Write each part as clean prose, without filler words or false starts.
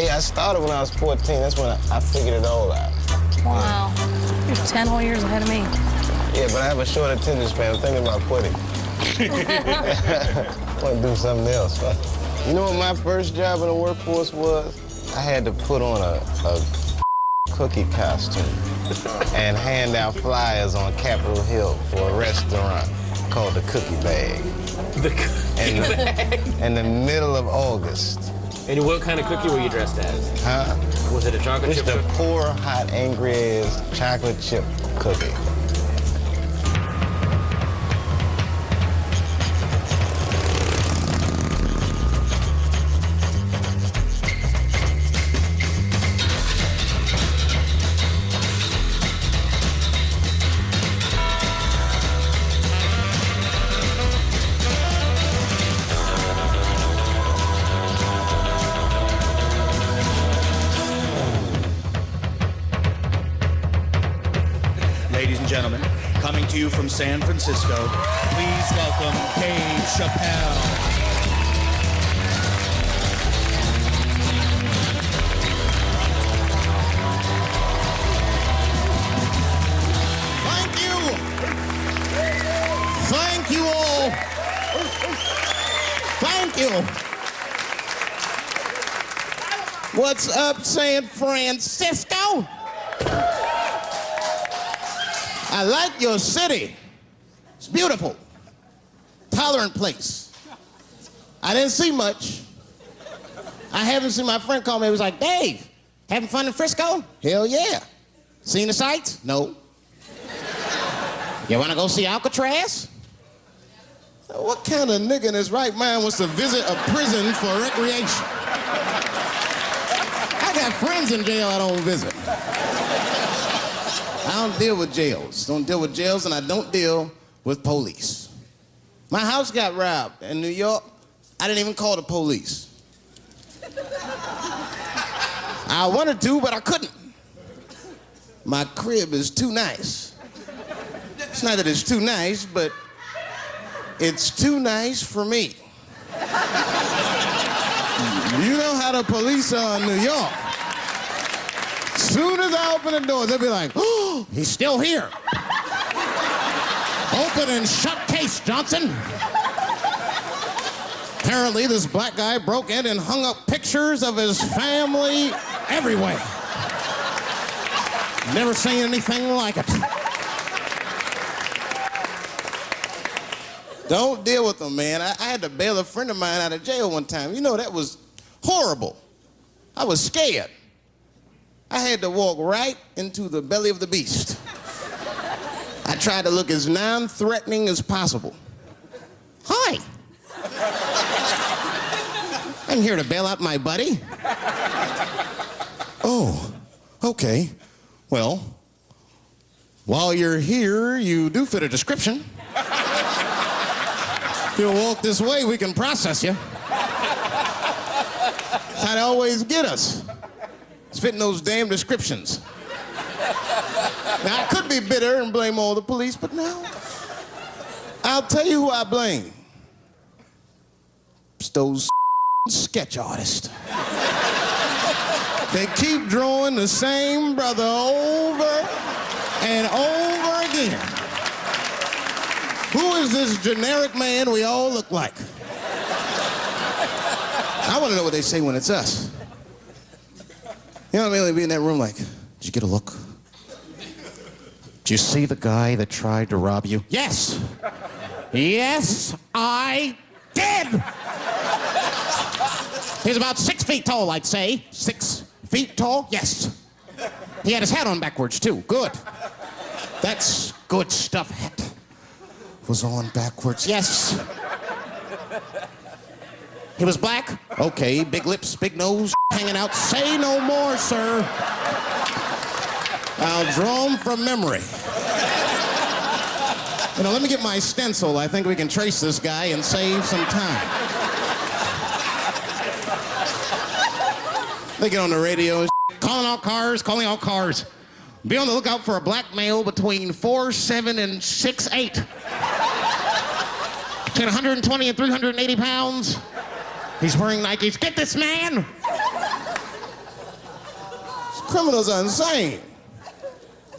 I started when I was 14. That's when I figured it all out. Wow. You're 10 whole years ahead of me. Yeah, but I have a short attention span. I'm thinking about quitting. I want to do something else. You know what my first job in the workforce was? I had to put on a cookie costume and hand out flyers on Capitol Hill for a restaurant called the Cookie Bag. The Cookie Bag? In the middle of August. And what kind of cookie were you dressed as? Huh? Was it a chocolate chip Just a cookie? poor, hot, angry-ass chocolate chip cookie. Ladies and gentlemen, coming to you from San Francisco, please welcome Dave Chappelle. Thank you. Thank you all. Thank you. What's up, San Francisco? I like your city. It's beautiful. Tolerant place. I didn't see much. I haven't seen my friend call me. He was like, Dave, having fun in Frisco? Hell yeah. Seen the sights? No. You want to go see Alcatraz? What kind of nigga in his right mind wants to visit a prison for recreation? I got friends in jail I don't visit. I don't deal with jails. Don't deal with jails, and I don't deal with police. My house got robbed in New York. I didn't even call the police. I wanted to, but I couldn't. My crib is too nice. It's not that it's too nice, but it's too nice for me. You know how the police are in New York. Soon as I open the doors, they'll be like, oh, he's still here. Open and shut case, Johnson. Apparently, this black guy broke in and hung up pictures of his family everywhere. Never seen anything like it. Don't deal with them, man. I had to bail a friend of mine out of jail one time. You know, that was horrible. I was scared. I had to walk right into the belly of the beast. I tried to look as non-threatening as possible. Hi. I'm here to bail out my buddy. Oh, okay. Well, while you're here, you do fit a description. If you'll walk this way, we can process you. How they always get us. It's fitting those damn descriptions. Now, I could be bitter and blame all the police, but no. I'll tell you who I blame. It's those sketch artists. They keep drawing the same brother over and over again. Who is this generic man we all look like? I want to know what they say when it's us. You know what I mean? They'd be in that room like, did you get a look? Did you see the guy that tried to rob you? Yes. Yes, I did. He's about 6 feet tall, I'd say. 6 feet tall? Yes. He had his hat on backwards, too. Good. That's good stuff. Hat was on backwards. Yes. He was black? Okay, big lips, big nose, hanging out. Say no more, sir. I'll draw him from memory. You know, let me get my stencil. I think we can trace this guy and save some time. They get on the radio, calling all cars. Be on the lookout for a black male between 4'7" and 6'8". Between 120 and 380 pounds. He's wearing Nikes. Get this man! Criminals are insane.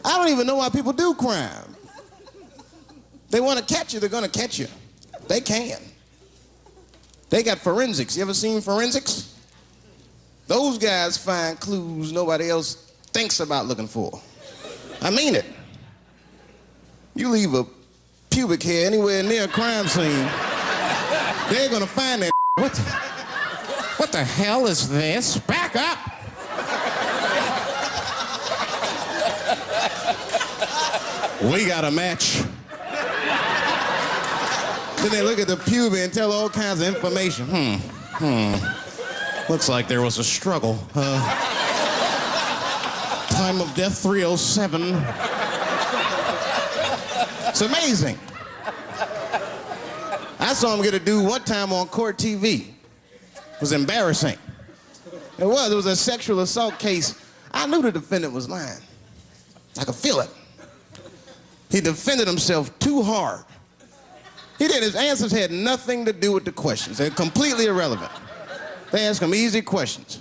I don't even know why people do crime. They want to catch you, they're gonna catch you. They can. They got forensics. You ever seen forensics? Those guys find clues nobody else thinks about looking for. I mean it. You leave a pubic hair anywhere near a crime scene, they're gonna find that. What the hell is this? Back up! We got a match. Then they look at the pubic and tell all kinds of information. Looks like there was a struggle. Time of death 307. It's amazing. I saw him get a dude one time on court TV. It was embarrassing. It was a sexual assault case. I knew the defendant was lying. I could feel it. He defended himself too hard. He did. His answers had nothing to do with the questions. They're completely irrelevant. They asked him easy questions.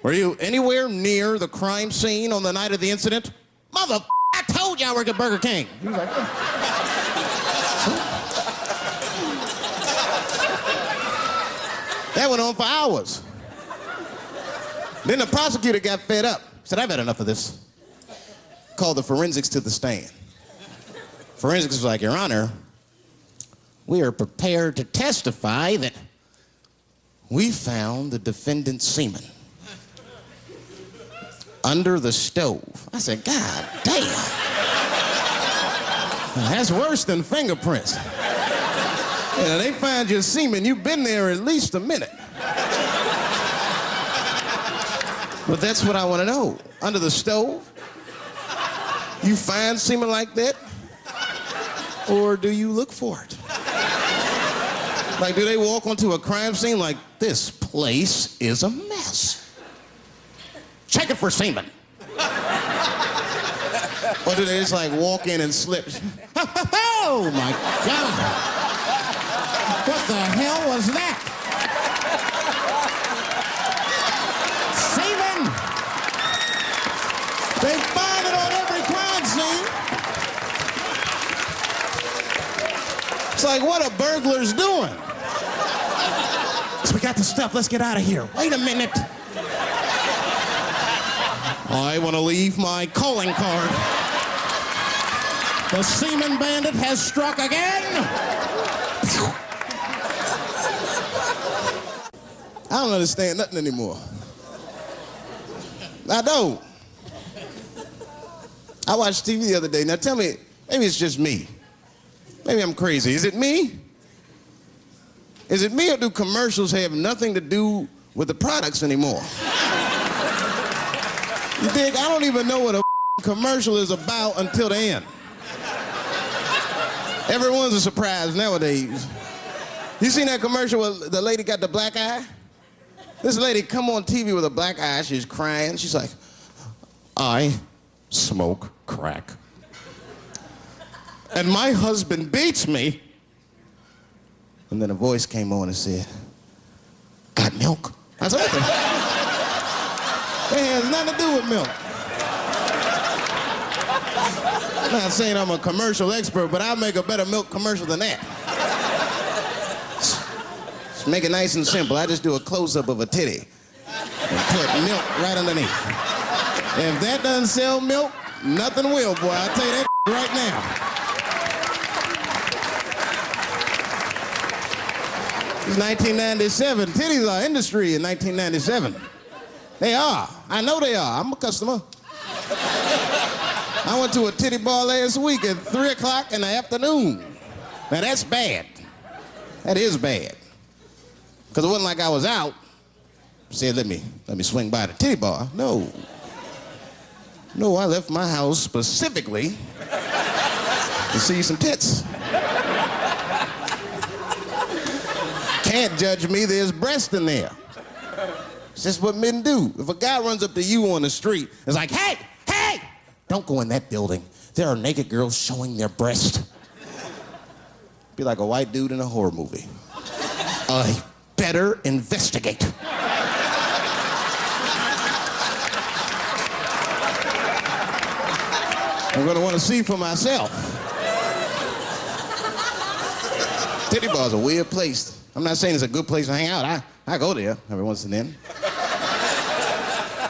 Were you anywhere near the crime scene on the night of the incident? Mother, I told you I work at Burger King. He was like, that went on for hours. Then the prosecutor got fed up. Said, I've had enough of this. Called the forensics to the stand. Forensics was like, Your Honor, we are prepared to testify that we found the defendant's semen under the stove. I said, God damn. That's worse than fingerprints. Yeah, they find your semen, you've been there at least a minute. But that's what I want to know. Under the stove? You find semen like that? Or do you look for it? Like, do they walk onto a crime scene like, this place is a mess? Check it for semen. Or do they just like walk in and slip? Oh my God. What the hell was that? Semen. They find it on every crime scene. It's like, what are burglars doing? So we got the stuff, let's get out of here. Wait a minute. I want to leave my calling card. The semen bandit has struck again. I don't understand nothing anymore. I don't. I watched TV the other day. Now tell me, maybe it's just me. Maybe I'm crazy. Is it me? Is it me, or do commercials have nothing to do with the products anymore? You think I don't even know what a commercial is about until the end. Everyone's a surprise nowadays. You seen that commercial where the lady got the black eye? This lady come on TV with a black eye, she's crying. She's like, I smoke crack. And my husband beats me. And then a voice came on and said, got milk? I said, what the? It has nothing to do with milk. I'm not saying I'm a commercial expert, but I'll make a better milk commercial than that. Just make it nice and simple. I just do a close-up of a titty and put milk right underneath. If that doesn't sell milk, nothing will, boy. I'll tell you that right now. It's 1997. Titties are industry in 1997. They are. I know they are. I'm a customer. I went to a titty bar last week at 3 o'clock in the afternoon. Now that's bad. That is bad. Because it wasn't like I was out. Said, let me swing by the titty bar. No. No, I left my house specifically to see some tits. Can't judge me, there's breast in there. It's just what men do. If a guy runs up to you on the street, it's like, hey, hey, don't go in that building. There are naked girls showing their breast. Be like a white dude in a horror movie. I better investigate. I'm gonna want to see for myself. Titty bar's a weird place. I'm not saying it's a good place to hang out. I go there every once and then.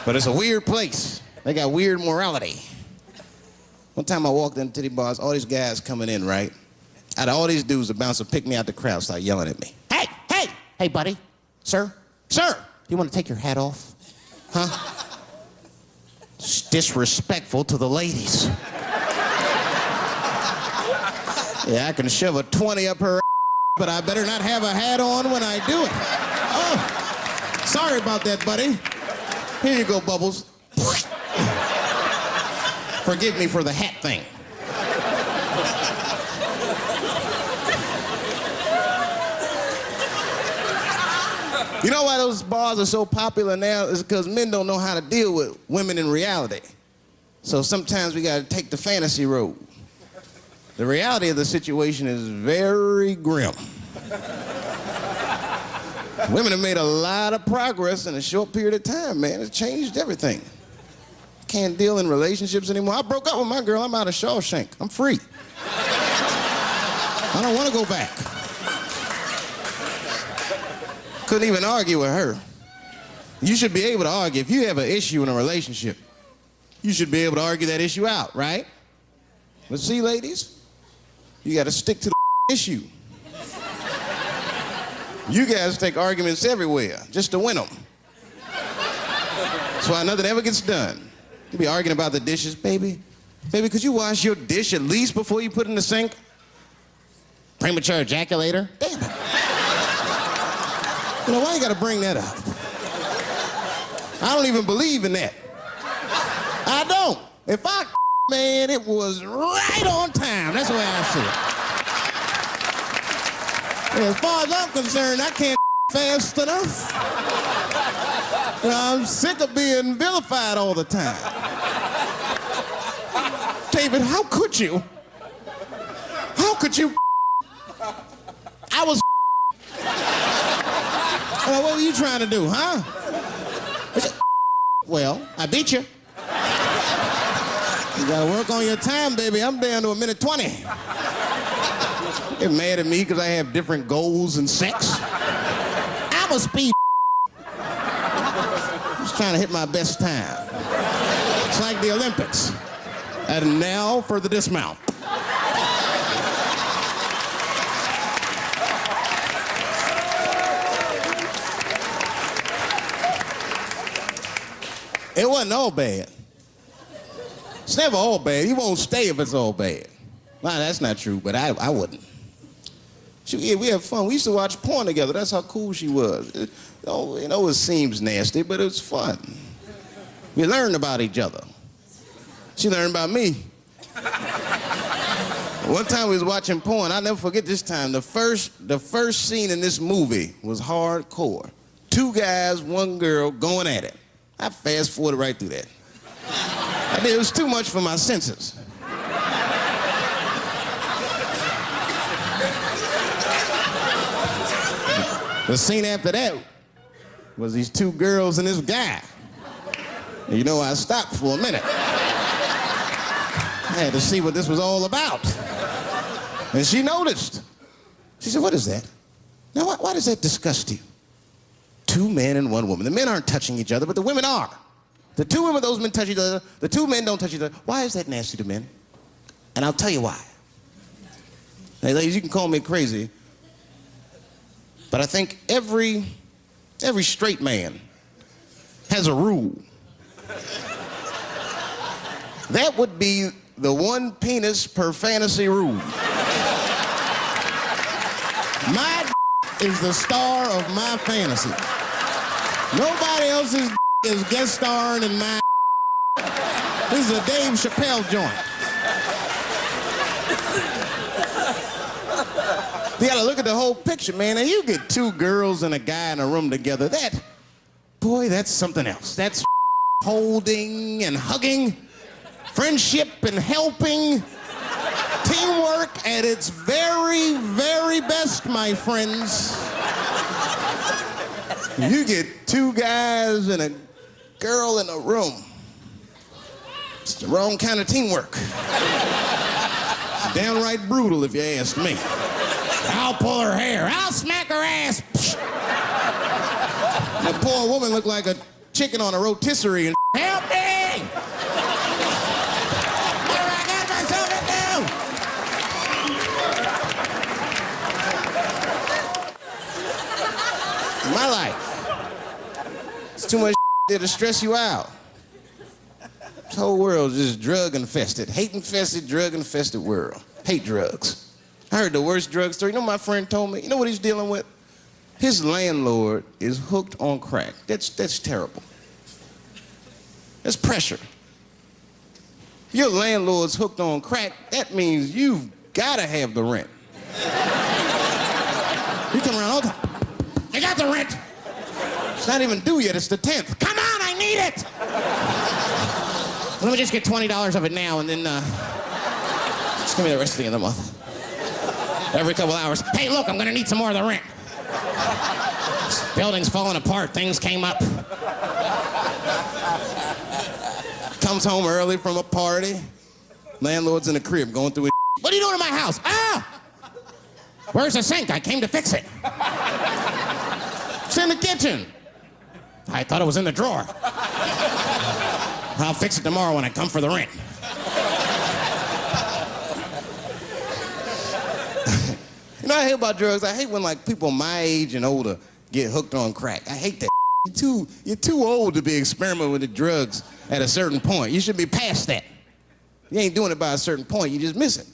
But it's a weird place. They got weird morality. One time I walked into titty bars, all these guys coming in, right? Out of all these dudes, the bouncer picked me out the crowd, started yelling at me. Hey, buddy, sir, you want to take your hat off? Huh? It's disrespectful to the ladies. Yeah, I can shove a 20 up her ass, but I better not have a hat on when I do it. Oh, sorry about that, buddy. Here you go, Bubbles. Forgive me for the hat thing. You know why those bars are so popular now? Is because men don't know how to deal with women in reality. So sometimes we gotta take the fantasy road. The reality of the situation is very grim. Women have made a lot of progress in a short period of time, man. It's changed everything. Can't deal in relationships anymore. I broke up with my girl. I'm out of Shawshank. I'm free. I don't want to go back. Couldn't even argue with her. You should be able to argue. If you have an issue in a relationship, you should be able to argue that issue out, right? But see, ladies, you got to stick to the issue. You guys take arguments everywhere just to win them. That's why nothing ever gets done. You be arguing about the dishes, baby. Baby, could you wash your dish at least before you put it in the sink? Premature ejaculator? Damn it. You know, why you gotta bring that up? I don't even believe in that. I don't. If I man, it was right on time. That's the way I see it. And as far as I'm concerned, I can't fast enough. You know, I'm sick of being vilified all the time. David, how could you? How could you? I was. What were you trying to do, huh? Well, I beat you. You gotta work on your time, baby. I'm down to 1:20. Get mad at me because I have different goals in sex. I'm a speed. Just trying to hit my best time. It's like the Olympics. And now for the dismount. It wasn't all bad. It's never all bad. You won't stay if it's all bad. Well, that's not true, but I wouldn't. We had fun. We used to watch porn together. That's how cool she was. It seems nasty, but it was fun. We learned about each other. She learned about me. One time we was watching porn. I'll never forget this time. The first scene in this movie was hardcore. 2 guys, 1 girl going at it. I fast-forwarded right through that. It was too much for my senses. The scene after that was these 2 girls and this guy. And you know, I stopped for a minute. I had to see what this was all about. And she noticed. She said, "What is that? Now, why does that disgust you? 2 men and 1 woman. The men aren't touching each other, but the women are. The 2 women, those men touch each other. The 2 men don't touch each other. Why is that nasty to men? And I'll tell you why. Hey, ladies, you can call me crazy, but I think every straight man has a rule. That would be the 1 penis per fantasy rule. My is the star of my fantasy. Nobody else's is guest starring in my. This is a Dave Chappelle joint. You gotta look at the whole picture, man. And you get 2 girls and a guy in a room together. That's something else. That's holding and hugging, friendship and helping, teamwork at its very, very best, my friends. You get 2 guys and a girl in a room. It's the wrong kind of teamwork. It's downright brutal, if you ask me. I'll pull her hair. I'll smack her ass. That poor woman looked like a chicken on a rotisserie and help me! What do I got myself into? My life. It's too much there to stress you out. This whole world is just drug-infested. Hate-infested, drug-infested world. Hate drugs. I heard the worst drug story. You know what my friend told me? You know what he's dealing with? His landlord is hooked on crack. That's terrible. That's pressure. If your landlord's hooked on crack, that means you've got to have the rent. You come around all the time. I got the rent. It's not even due yet. It's the 10th. Come on, I need it. Let me just get $20 of it now, and then just give me the rest of the month. Every couple hours. Hey, look, I'm gonna need some more of the rent. This building's falling apart. Things came up. Comes home early from a party. Landlord's in the crib going through his. What are you doing in my house? Ah! Where's the sink? I came to fix it. It's in the kitchen. I thought it was in the drawer. I'll fix it tomorrow when I come for the rent. You know what I hate about drugs? I hate when like people my age and older get hooked on crack. I hate that. You're too old to be experimenting with the drugs at a certain point. You should be past that. You ain't doing it by a certain point, you just miss it.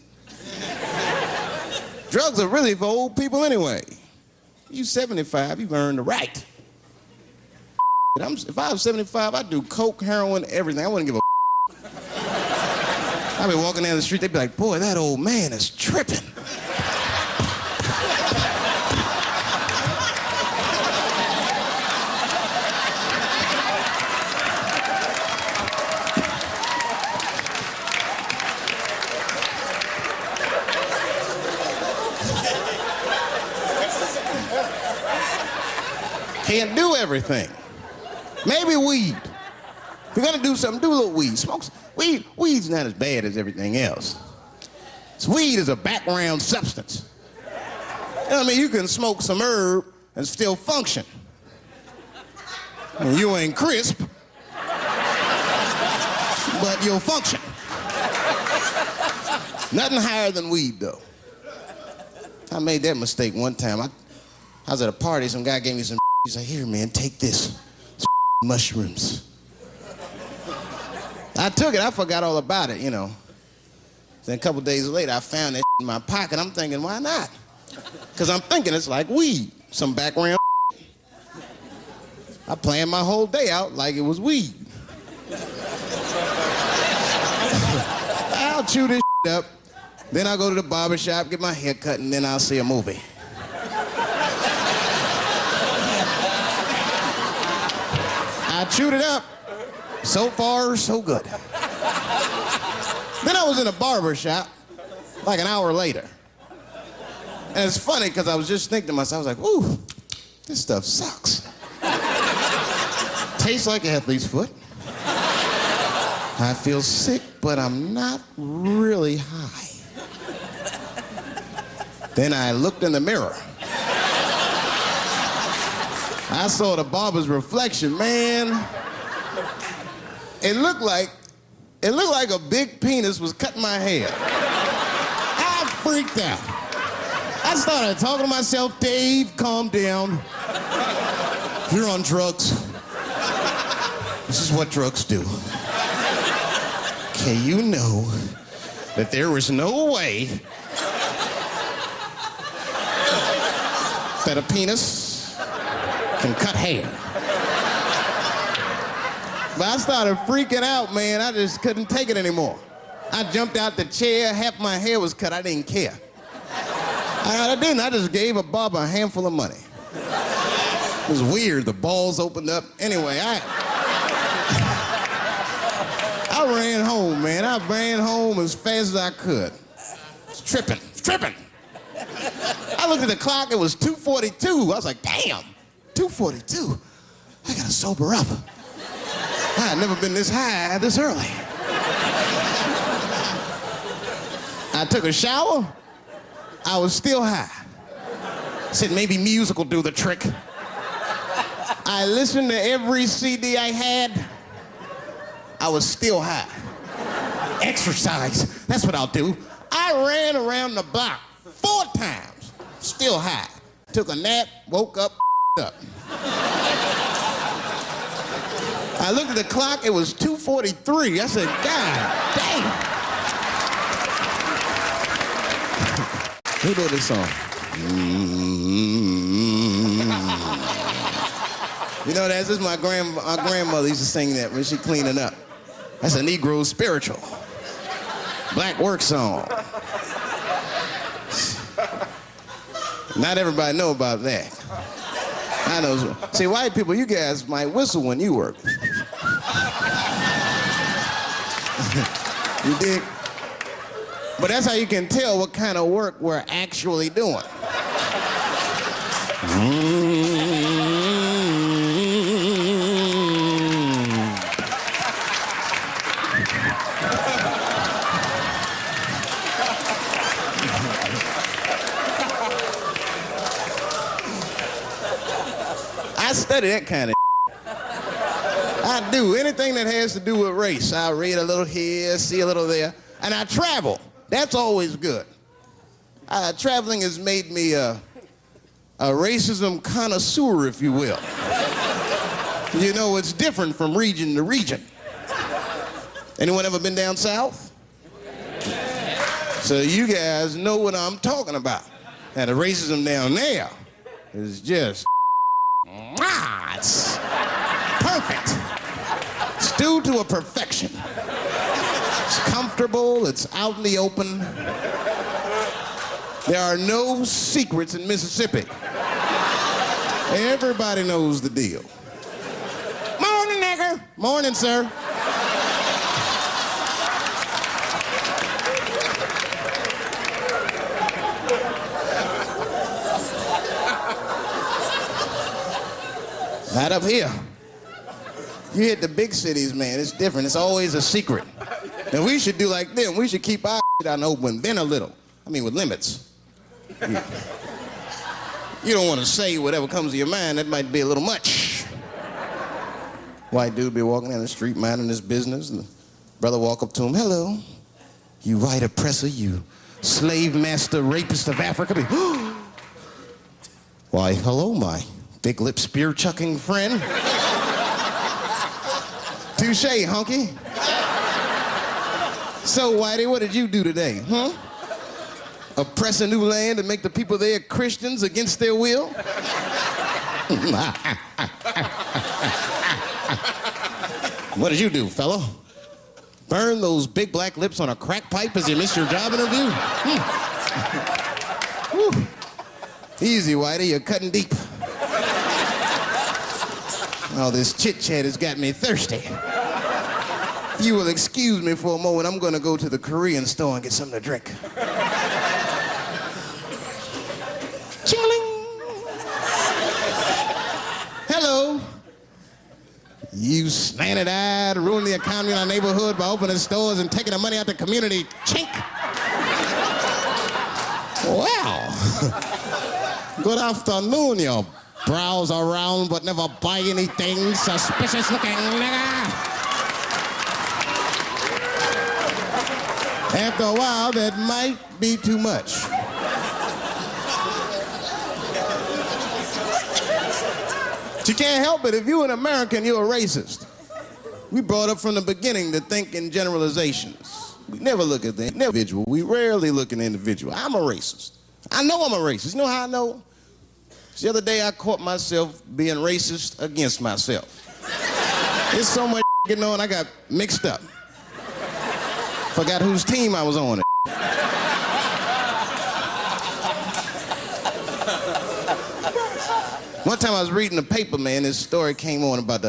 Drugs are really for old people anyway. You 75, you've earned the right. If I was 75, I'd do coke, heroin, everything. I wouldn't give a I'd be walking down the street, they'd be like, boy, that old man is tripping. Can't do everything. Maybe weed. If you're gonna do something, do a little weed. Smoke weed. Weed's not as bad as everything else. Weed is a background substance. You know what I mean? You can smoke some herb and still function. And you ain't crisp, but you'll function. Nothing higher than weed, though. I made that mistake one time. I was at a party, some guy gave me some. He's like, here, man, take this. It's mushrooms. I took it, I forgot all about it, you know. Then a couple days later, I found that in my pocket. I'm thinking, why not? Because I'm thinking it's like weed, some background. I planned my whole day out like it was weed. I'll chew this up, then I'll go to the barber shop, get my hair cut, and then I'll see a movie. I chewed it up. So far, so good. Then I was in a barber shop, like an hour later. And it's funny, because I was just thinking to myself, I was like, ooh, this stuff sucks. Tastes like athlete's foot. I feel sick, but I'm not really high. Then I looked in the mirror. I saw the barber's reflection, man. It looked like a big penis was cutting my hair. I freaked out. I started talking to myself, Dave, calm down. You're on drugs. This is what drugs do. Okay, you know that there is no way that a penis can cut hair. But I started freaking out, man. I just couldn't take it anymore. I jumped out the chair, half my hair was cut, I didn't care. I didn't, I just gave a barber a handful of money. It was weird, the balls opened up. Anyway, I ran home, man. I ran home as fast as I could. It's tripping. I looked at the clock, it was 2:42. I was like, damn, 2:42? I gotta sober up. I had never been this high this early. I took a shower. I was still high. Said maybe music will do the trick. I listened to every CD I had. I was still high. Exercise, that's what I'll do. I ran around the block 4 times, still high. Took a nap, woke up, up. I looked at the clock, it was 2:43. I said, God damn. Who wrote this song? You know, this is my grandmother used to sing that when she cleaning up. That's a Negro spiritual. Black work song. Not everybody know about that. I know. See, white people, you guys might whistle when you work. You dig? But that's how you can tell what kind of work we're actually doing. I study that kind of I do. Anything that has to do with race. I read a little here, see a little there. And I travel. That's always good. Traveling has made me a racism connoisseur, if you will. You know, it's different from region to region. Anyone ever been down south? So you guys know what I'm talking about. Now, the racism down there is just, it's perfect. It's due to a perfection. It's comfortable, it's out in the open. There are no secrets in Mississippi. Everybody knows the deal. Morning, nigger. Morning, sir. Not up here. You hit the big cities, man, it's different. It's always a secret. And we should do like them. We should keep our shit out in the open, then a little. I mean, with limits. You don't want to say whatever comes to your mind. That might be a little much. White dude be walking down the street minding his business. And the brother walk up to him. Hello, you white oppressor, you slave master rapist of Africa. Why, hello, my big lip spear chucking friend. Touche, hunky. So, Whitey, what did you do today, huh? Oppress a new land and make the people there Christians against their will? What did you do, fellow? Burn those big black lips on a crack pipe as you missed your job interview? Easy, Whitey, you're cutting deep. All this chit-chat has got me thirsty. If you will excuse me for a moment, I'm gonna go to the Korean store and get something to drink. Ching-a-ling. Hello. You slanted-eyed, ruining the economy in our neighborhood by opening stores and taking the money out the community. Chink. Wow. Good afternoon, you browse around but never buy anything. Suspicious looking nigga. After a while, that might be too much. But you can't help it. If you're an American, you're a racist. We brought up from the beginning to think in generalizations. We never look at the individual. We rarely look at the individual. I'm a racist. I know I'm a racist. You know how I know? The other day, I caught myself being racist against myself. There's so much getting on, I got mixed up. Forgot whose team I was on. One time I was reading the paper, man, this story came on about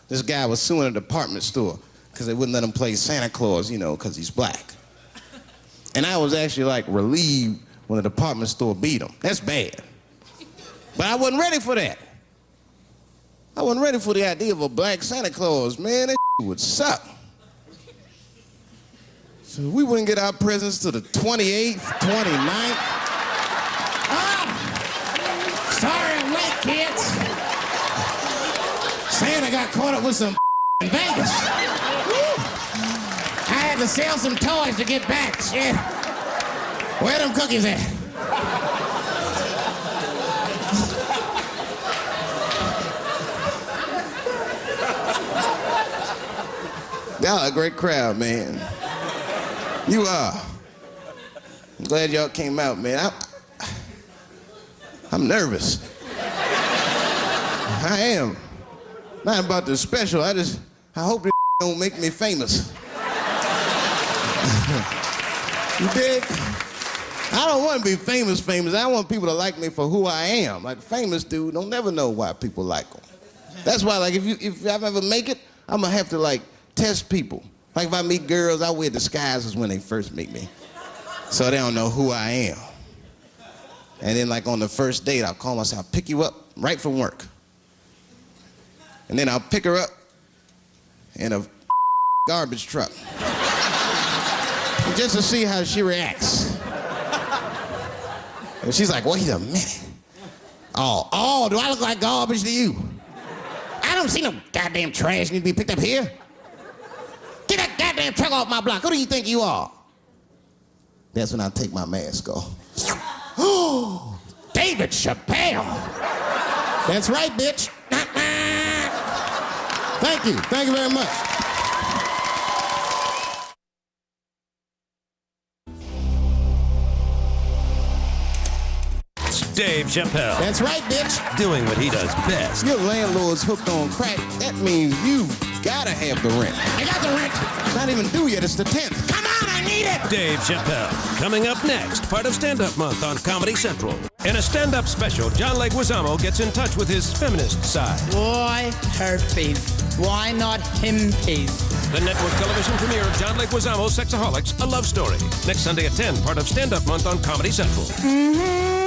this guy was suing a department store because they wouldn't let him play Santa Claus, you know, because he's black. And I was actually like relieved when the department store beat him. That's bad. But I wasn't ready for that. I wasn't ready for the idea of a black Santa Claus, man. That would suck. So we wouldn't get our presents till the 28th, 29th. Sorry I'm late, kids. Santa got caught up with some in Vegas. I had to sell some toys to get back. Shit. Where them cookies at? Y'all a great crowd, man. You are. I'm glad y'all came out, man. I'm nervous. I am. Not about the special. I hope this don't make me famous. You dig? I don't want to be famous. I want people to like me for who I am. Like famous dude, don't never know why people like them. That's why, like, if I ever make it, I'm gonna have to like test people. Like if I meet girls, I wear disguises when they first meet me, so they don't know who I am. And then, like on the first date, I'll call myself, I'll pick you up right from work, and then I'll pick her up in a garbage truck, just to see how she reacts. And she's like, wait a minute. Oh, do I look like garbage to you? I don't see no goddamn trash need to be picked up here. Get that goddamn truck off my block. Who do you think you are? That's when I take my mask off. Oh, David Chappelle. That's right, bitch. Thank you. Thank you very much. Dave Chappelle. That's right, bitch. Doing what he does best. Your landlord's hooked on crack. That means you've got to have the rent. I got the rent. It's not even due yet. It's the 10th. Come on, I need it. Dave Chappelle. Coming up next, part of Stand Up Month on Comedy Central. In a stand-up special, John Leguizamo gets in touch with his feminist side. Why herpes? Why not himpies? The network television premiere of John Leguizamo's Sexaholics, A Love Story. Next Sunday at 10, part of Stand Up Month on Comedy Central. Mm-hmm.